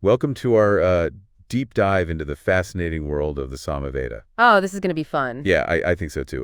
Welcome to our deep dive into the fascinating world of the Sama Veda. Oh, this is going to be fun. Yeah, I think so too.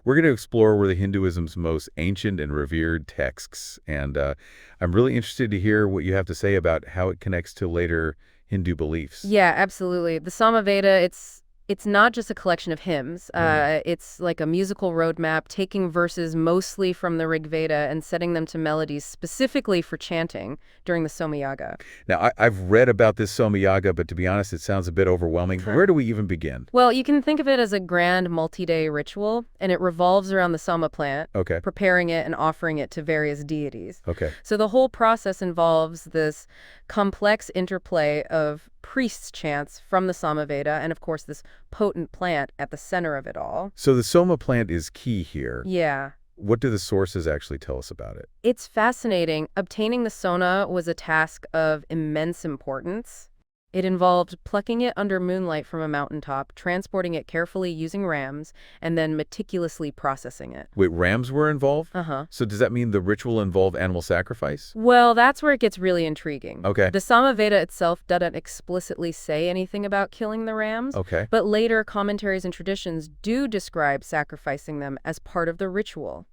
We're going to explore one of the Hinduism's most ancient and revered texts, and I'm really interested to hear what you have to say about how it connects to later Hindu beliefs. Yeah, absolutely. The Sama Veda, it's not just a collection of hymns. Right. It's like a musical roadmap, taking verses mostly from the Rig Veda and setting them to melodies specifically for chanting during the Somayaga. Now, I've read about this Somayaga, but to be honest, it sounds a bit overwhelming. Where do we even begin? Well, you can think of it as a grand multi-day ritual, and it revolves around the Sama plant, Okay. preparing it and offering it to various deities. Okay. So the whole process involves this complex interplay of priests' chants from the Sama Veda and, of course, this potent plant at the center of it all. So the Soma plant is key here. Yeah. What do the sources actually tell us about it? It's fascinating. Obtaining the sona was a task of immense importance. It involved plucking it under moonlight from a mountaintop, transporting it carefully using rams, and then meticulously processing it. Wait, rams were involved? Uh-huh. So does that mean the ritual involved animal sacrifice? Well, that's where it gets really intriguing. Okay. The Sama Veda itself doesn't explicitly say anything about killing the rams, Okay. but later commentaries and traditions do describe sacrificing them as part of the ritual.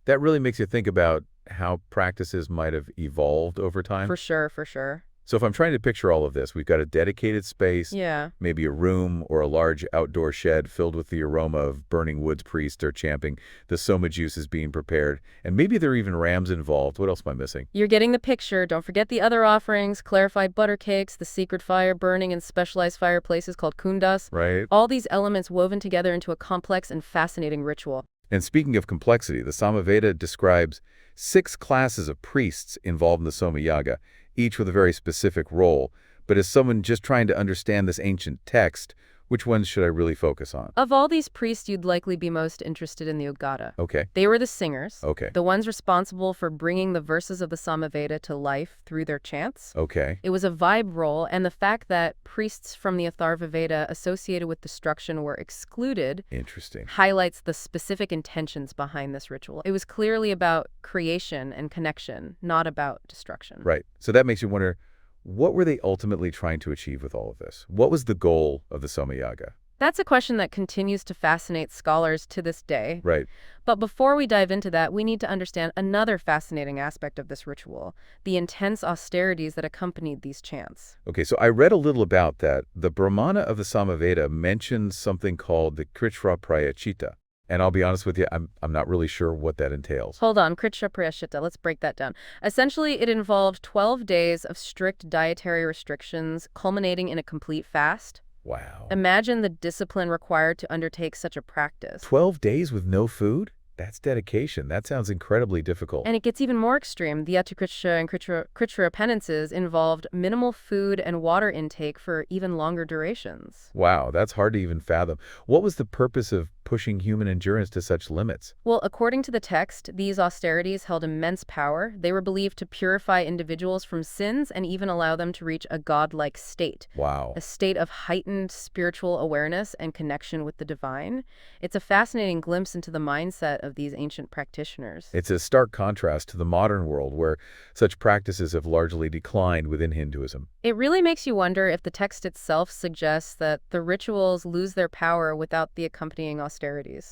That really makes you think about how practices might have evolved over time. For sure, for sure. So if I'm trying to picture all of this, we've got a dedicated space, Yeah. maybe a room or a large outdoor shed filled with the aroma of burning woods priests are champing, the soma juice is being prepared, and maybe there are even rams involved. What else am I missing? You're getting the picture. Don't forget the other offerings, clarified butter cakes, the secret fire burning in specialized fireplaces called kundas. Right? All these elements woven together into a complex and fascinating ritual. And speaking of complexity, the Sama Veda describes 6 classes of priests involved in the Somayaga, each with a very specific role. But as someone just trying to understand this ancient text, which ones should I really focus on? Of all these priests, you'd likely be most interested in the Ugata. Okay. They were the singers, Okay. the ones responsible for bringing the verses of the Sama Veda to life through their chants. Okay. It was a vibe role, and the fact that priests from the Atharva Veda associated with destruction were excluded Interesting. highlights the specific intentions behind this ritual. It was clearly about creation and connection, not about destruction. Right. So that makes you wonder, what were they ultimately trying to achieve with all of this? What was the goal of the Somayaga? That's a question that continues to fascinate scholars to this day. Right. But before we dive into that, we need to understand another fascinating aspect of this ritual, the intense austerities that accompanied these chants. Okay, so I read a little about that. The Brahmana of the Sama Veda mentions something called the Kritra Prayachita. And I'll be honest with you, I'm not really sure what that entails. Hold on, Kritra Prayashita, let's break that down. Essentially, it involved 12 days of strict dietary restrictions, culminating in a complete fast. Wow. Imagine the discipline required to undertake such a practice. 12 days with no food? That's dedication. That sounds incredibly difficult. And it gets even more extreme. The Yatukritra and Kritra penances involved minimal food and water intake for even longer durations. Wow, that's hard to even fathom. What was the purpose of pushing human endurance to such limits? Well, according to the text, these austerities held immense power. They were believed to purify individuals from sins and even allow them to reach a godlike state. Wow. A state of heightened spiritual awareness and connection with the divine. It's a fascinating glimpse into the mindset of these ancient practitioners. It's a stark contrast to the modern world where such practices have largely declined within Hinduism. It really makes you wonder if the text itself suggests that the rituals lose their power without the accompanying austerities.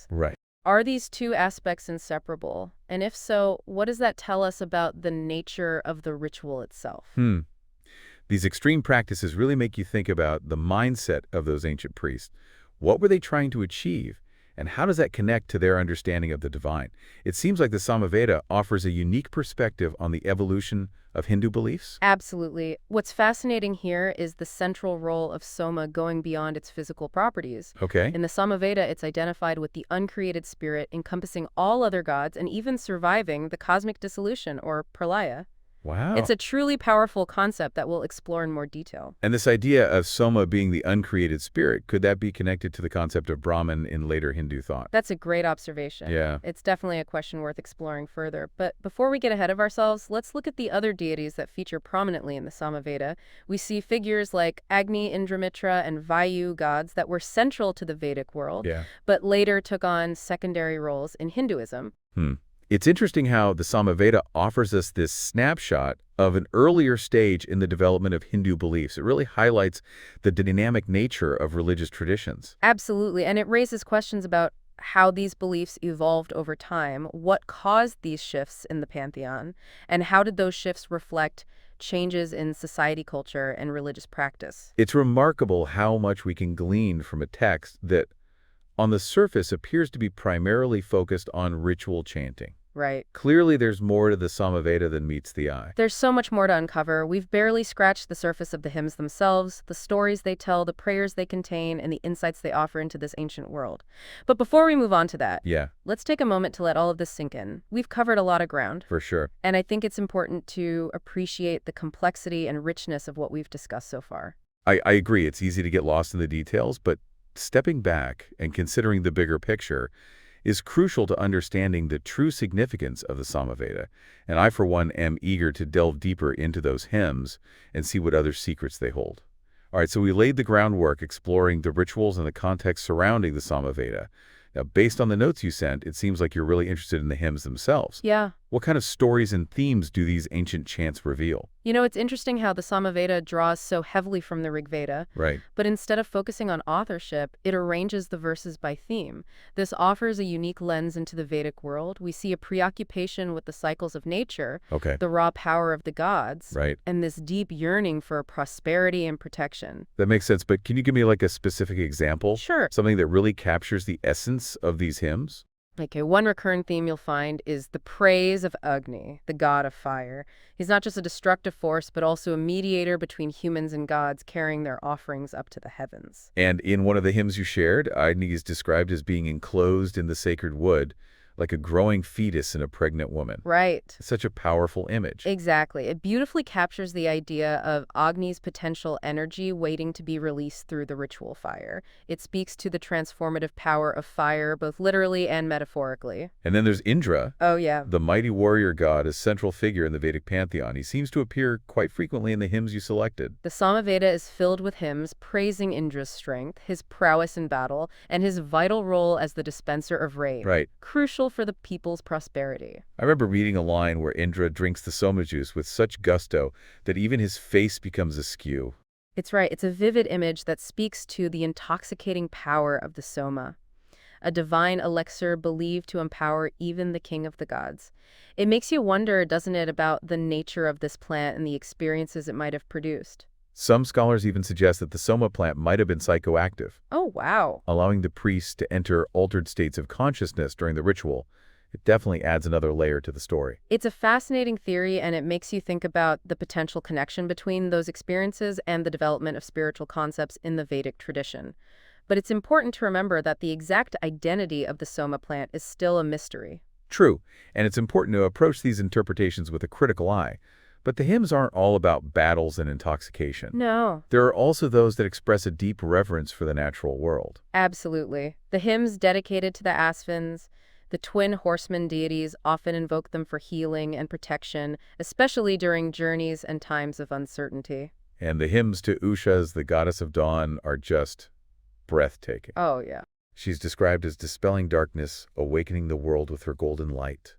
Right. Are these two aspects inseparable? And if so, what does that tell us about the nature of the ritual itself? These extreme practices really make you think about the mindset of those ancient priests. What were they trying to achieve? And how does that connect to their understanding of the divine? It seems like the Sama Veda offers a unique perspective on the evolution of Hindu beliefs. Absolutely. What's fascinating here is the central role of soma going beyond its physical properties. Okay. In the Sama Veda, it's identified with the uncreated spirit encompassing all other gods and even surviving the cosmic dissolution, or pralaya. Wow. It's a truly powerful concept that we'll explore in more detail. And this idea of Soma being the uncreated spirit, could that be connected to the concept of Brahman in later Hindu thought? That's a great observation. Yeah. It's definitely a question worth exploring further. But before we get ahead of ourselves, let's look at the other deities that feature prominently in the Sama Veda. We see figures like Agni, Indra, and Vayu gods that were central to the Vedic world, Yeah. but later took on secondary roles in Hinduism. It's interesting how the Sama Veda offers us this snapshot of an earlier stage in the development of Hindu beliefs. It really highlights the dynamic nature of religious traditions. Absolutely, and it raises questions about how these beliefs evolved over time, what caused these shifts in the pantheon, and how did those shifts reflect changes in society, culture, and religious practice. It's remarkable how much we can glean from a text that, on the surface, appears to be primarily focused on ritual chanting. Right. Clearly, there's more to the Samaveda than meets the eye. There's so much more to uncover. We've barely scratched the surface of the hymns themselves, the stories they tell, the prayers they contain, and the insights they offer into this ancient world. But before we move on to that, Yeah, let's take a moment to let all of this sink in. We've covered a lot of ground, for sure. and I think it's important to appreciate the complexity and richness of what we've discussed so far. I agree. It's easy to get lost in the details, but stepping back and considering the bigger picture is crucial to understanding the true significance of the Samaveda. And I, for one, am eager to delve deeper into those hymns and see what other secrets they hold. All right, so we laid the groundwork exploring the rituals and the context surrounding the Samaveda. Now, based on the notes you sent, it seems like you're really interested in the hymns themselves. Yeah. What kind of stories and themes do these ancient chants reveal? You know, it's interesting how the Sama Veda draws so heavily from the Rig Veda, Right. but instead of focusing on authorship, it arranges the verses by theme. This offers a unique lens into the Vedic world. We see a preoccupation with the cycles of nature, Okay. the raw power of the gods, Right. and this deep yearning for prosperity and protection. That makes sense, but can you give me like a specific example? Sure. Something that really captures the essence of these hymns? Okay, one recurrent theme you'll find is the praise of Agni, the god of fire. He's not just a destructive force, but also a mediator between humans and gods, carrying their offerings up to the heavens. And in one of the hymns you shared, Agni is described as being enclosed in the sacred wood, like a growing fetus in a pregnant woman. Right. It's such a powerful image. Exactly. It beautifully captures the idea of Agni's potential energy waiting to be released through the ritual fire. It speaks to the transformative power of fire, both literally and metaphorically. And then there's Indra, Oh, yeah. the mighty warrior god, a central figure in the Vedic pantheon. He seems to appear quite frequently in the hymns you selected. The Samaveda is filled with hymns praising Indra's strength, his prowess in battle, and his vital role as the dispenser of rain. Right. Crucial for the people's prosperity. I remember reading a line where Indra drinks the soma juice with such gusto that even his face becomes askew. It's right. It's a vivid image that speaks to the intoxicating power of the soma, a divine elixir believed to empower even the king of the gods. It makes you wonder, doesn't it, about the nature of this plant and the experiences it might have produced. Some scholars even suggest that the soma plant might have been psychoactive, Oh, wow. allowing the priests to enter altered states of consciousness during the ritual. It definitely adds another layer to the story. It's a fascinating theory, and it makes you think about the potential connection between those experiences and the development of spiritual concepts in the Vedic tradition. But it's important to remember that the exact identity of the soma plant is still a mystery. True, and it's important to approach these interpretations with a critical eye. But the hymns aren't all about battles and intoxication. No. There are also those that express a deep reverence for the natural world. Absolutely. The hymns dedicated to the Asvins, the twin horseman deities, often invoke them for healing and protection, especially during journeys and times of uncertainty. And the hymns to Ushas, the goddess of dawn, are just breathtaking. Oh, yeah. She's described as dispelling darkness, awakening the world with her golden light.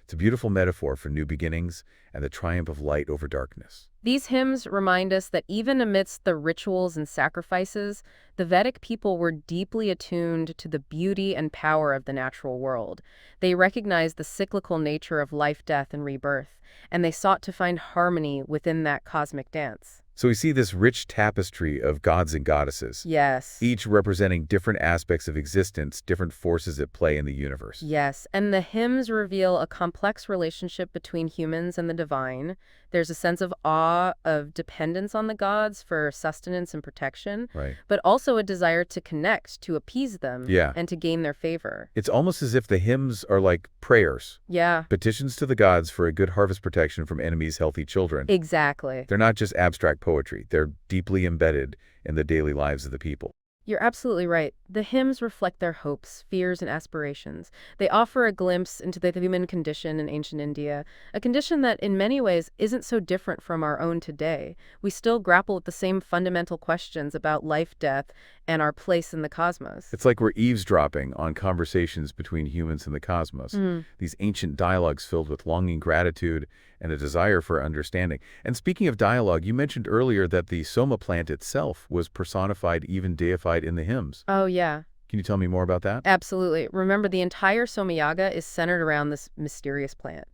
It's a beautiful metaphor for new beginnings and the triumph of light over darkness. These hymns remind us that even amidst the rituals and sacrifices, the Vedic people were deeply attuned to the beauty and power of the natural world. They recognized the cyclical nature of life, death, and rebirth, and they sought to find harmony within that cosmic dance. So we see this rich tapestry of gods and goddesses, Yes. each representing different aspects of existence, different forces at play in the universe. Yes, and the hymns reveal a complex relationship between humans and the divine. There's a sense of awe, of dependence on the gods for sustenance and protection, Right. but also a desire to connect, to appease them, Yeah. and to gain their favor. It's almost as if the hymns are like prayers, Yeah, petitions to the gods for a good harvest protection from enemies' healthy children. exactly. They're not just abstract poetry. They're deeply embedded in the daily lives of the people. You're absolutely right. The hymns reflect their hopes, fears, and aspirations. They offer a glimpse into the human condition in ancient India, a condition that in many ways isn't so different from our own today. We still grapple with the same fundamental questions about life, death, and our place in the cosmos. It's like we're eavesdropping on conversations between humans and the cosmos. These ancient dialogues filled with longing, gratitude, and a desire for understanding. And speaking of dialogue, you mentioned earlier that the Soma plant itself was personified, even deified in the hymns. Oh, yeah. Can you tell me more about that? Absolutely. Remember, the entire Somayaga is centered around this mysterious plant.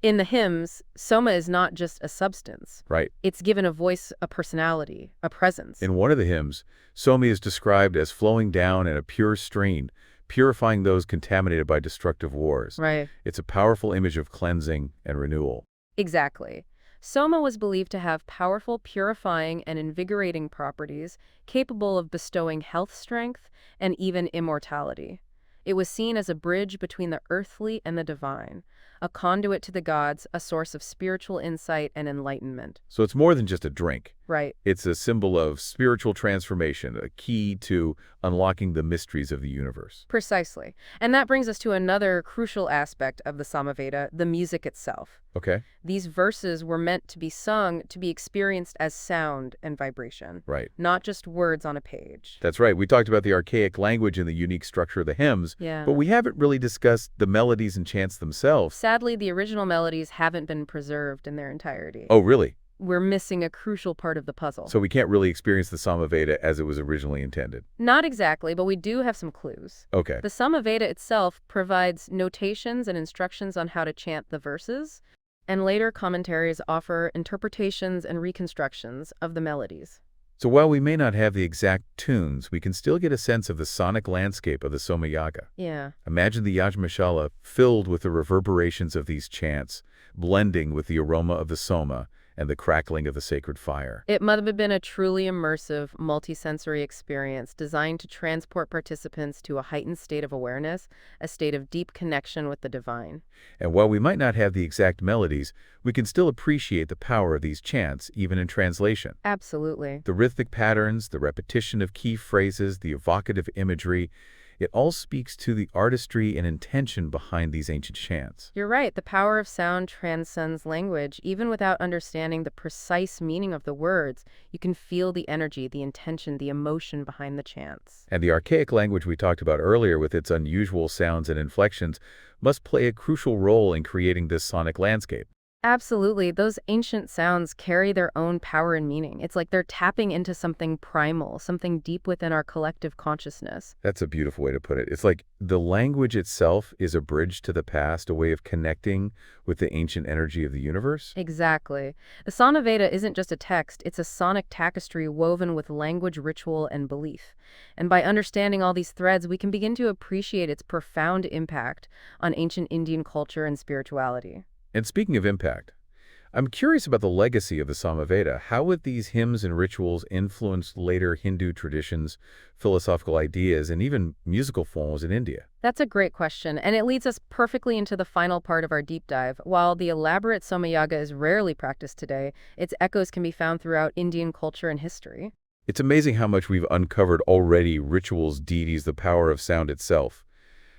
In the hymns, Soma is not just a substance. Right. It's given a voice, a personality, a presence. In one of the hymns, Soma is described as flowing down in a pure stream, purifying those contaminated by destructive wars. Right. It's a powerful image of cleansing and renewal. Exactly. Soma was believed to have powerful purifying and invigorating properties, capable of bestowing health strength and even immortality. It was seen as a bridge between the earthly and the divine, a conduit to the gods, a source of spiritual insight and enlightenment. So it's more than just a drink. Right. It's a symbol of spiritual transformation, a key to unlocking the mysteries of the universe. Precisely. And that brings us to another crucial aspect of the Sama Veda, the music itself. Okay? These verses were meant to be sung, to be experienced as sound and vibration, Right. not just words on a page. That's right. We talked about the archaic language and the unique structure of the hymns, Yeah. but we haven't really discussed the melodies and chants themselves. Sadly, the original melodies haven't been preserved in their entirety. Oh, really? We're missing a crucial part of the puzzle. So we can't really experience the Sama Veda as it was originally intended. Not exactly, but we do have some clues. Okay. The Sama Veda itself provides notations and instructions on how to chant the verses, and later commentaries offer interpretations and reconstructions of the melodies. So while we may not have the exact tunes, we can still get a sense of the sonic landscape of the Somayaga. Yeah. Imagine the Yajnamashala filled with the reverberations of these chants, blending with the aroma of the Soma and the crackling of the sacred fire. It must have been a truly immersive, multisensory experience designed to transport participants to a heightened state of awareness, a state of deep connection with the divine. And while we might not have the exact melodies, we can still appreciate the power of these chants, even in translation. Absolutely. The rhythmic patterns, the repetition of key phrases, the evocative imagery, it all speaks to the artistry and intention behind these ancient chants. You're right. The power of sound transcends language. Even without understanding the precise meaning of the words, you can feel the energy, the intention, the emotion behind the chants. And the archaic language we talked about earlier with its unusual sounds and inflections must play a crucial role in creating this sonic landscape. Absolutely. Those ancient sounds carry their own power and meaning. It's like they're tapping into something primal, something deep within our collective consciousness. That's a beautiful way to put it. It's like the language itself is a bridge to the past, a way of connecting with the ancient energy of the universe. Exactly. The Sama Veda isn't just a text, it's a sonic tapestry woven with language, ritual, and belief. And by understanding all these threads, we can begin to appreciate its profound impact on ancient Indian culture and spirituality. And speaking of impact, I'm curious about the legacy of the Sama Veda. How would these hymns and rituals influence later Hindu traditions, philosophical ideas, and even musical forms in India? That's a great question, and it leads us perfectly into the final part of our deep dive. While the elaborate Somayaga is rarely practiced today, its echoes can be found throughout Indian culture and history. It's amazing how much we've uncovered already: rituals, deities, the power of sound itself.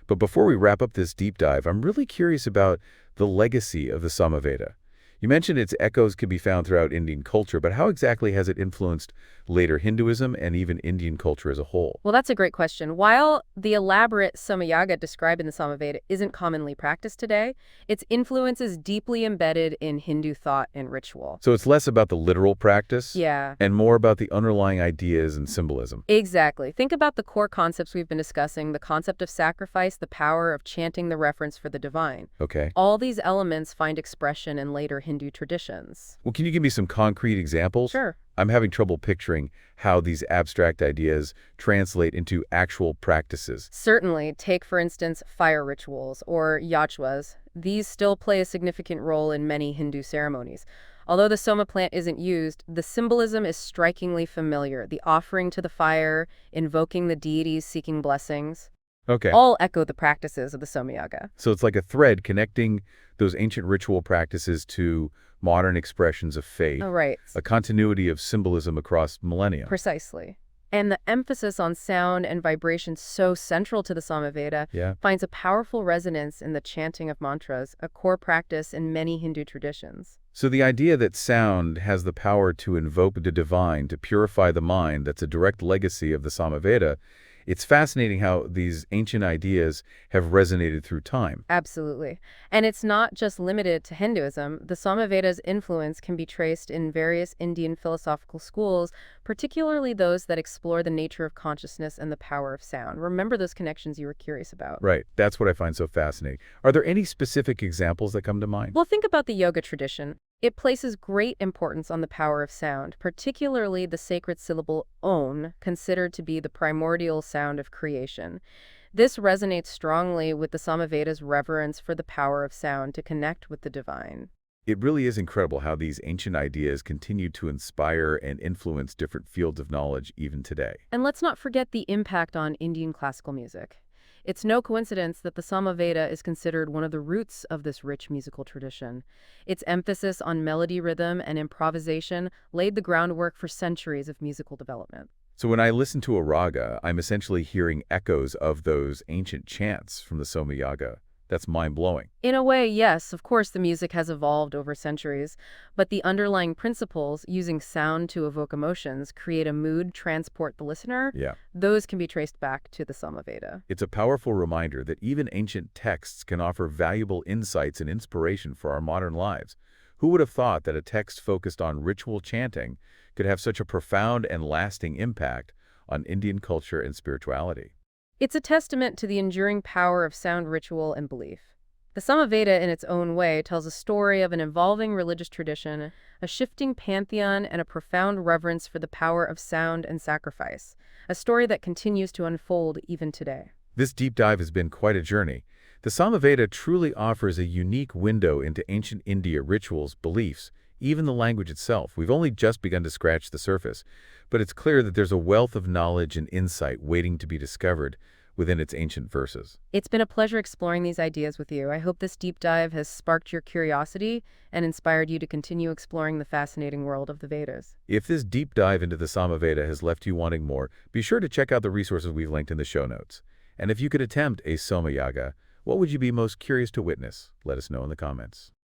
But before we wrap up this deep dive, I'm really curious about the legacy of the Sama Veda. You mentioned its echoes can be found throughout Indian culture, but how exactly has it influenced later Hinduism and even Indian culture as a whole? Well, that's a great question. While the elaborate Somayaga described in the Sama Veda isn't commonly practiced today, its influence is deeply embedded in Hindu thought and ritual. So it's less about the literal practice Yeah. and more about the underlying ideas and symbolism. Exactly. Think about the core concepts we've been discussing, the concept of sacrifice, the power of chanting the reference for the divine. Okay. All these elements find expression in later Hindu traditions. Well, can you give me some concrete examples? Sure. I'm having trouble picturing how these abstract ideas translate into actual practices. Certainly. Take, for instance, fire rituals or yachwas. These still play a significant role in many Hindu ceremonies. Although the soma plant isn't used, the symbolism is strikingly familiar. The offering to the fire, invoking the deities seeking blessings, Okay. all echo the practices of the Somayaga. So it's like a thread connecting those ancient ritual practices to modern expressions of faith, Oh, right. a continuity of symbolism across millennia. Precisely. And the emphasis on sound and vibration so central to the Samaveda Yeah. finds a powerful resonance in the chanting of mantras, a core practice in many Hindu traditions. So the idea that sound has the power to invoke the divine, to purify the mind, that's a direct legacy of the Samaveda. It's fascinating how these ancient ideas have resonated through time. Absolutely. And it's not just limited to Hinduism. The Samaveda's influence can be traced in various Indian philosophical schools, particularly those that explore the nature of consciousness and the power of sound. Remember those connections you were curious about. Right. That's what I find so fascinating. Are there any specific examples that come to mind? Well, think about the yoga tradition. It places great importance on the power of sound, particularly the sacred syllable Om, considered to be the primordial sound of creation. This resonates strongly with the Samaveda's reverence for the power of sound to connect with the divine. It really is incredible how these ancient ideas continue to inspire and influence different fields of knowledge even today. And let's not forget the impact on Indian classical music. It's no coincidence that the Samaveda is considered one of the roots of this rich musical tradition. Its emphasis on melody rhythm and improvisation laid the groundwork for centuries of musical development. So when I listen to a raga, I'm essentially hearing echoes of those ancient chants from the Somayaga. That's mind-blowing. In a way, yes, of course the music has evolved over centuries, but the underlying principles, using sound to evoke emotions, create a mood, transport the listener, Yeah. those can be traced back to the Samaveda. It's a powerful reminder that even ancient texts can offer valuable insights and inspiration for our modern lives. Who would have thought that a text focused on ritual chanting could have such a profound and lasting impact on Indian culture and spirituality? It's a testament to the enduring power of sound ritual and belief. The Samaveda, in its own way, tells a story of an evolving religious tradition, a shifting pantheon, and a profound reverence for the power of sound and sacrifice, a story that continues to unfold even today. This deep dive has been quite a journey. The Samaveda truly offers a unique window into ancient India rituals, beliefs, even the language itself. We've only just begun to scratch the surface, but it's clear that there's a wealth of knowledge and insight waiting to be discovered within its ancient verses. It's been a pleasure exploring these ideas with you. I hope this deep dive has sparked your curiosity and inspired you to continue exploring the fascinating world of the Vedas. If this deep dive into the Samaveda has left you wanting more, be sure to check out the resources we've linked in the show notes. And if you could attempt a Somayaga, what would you be most curious to witness? Let us know in the comments.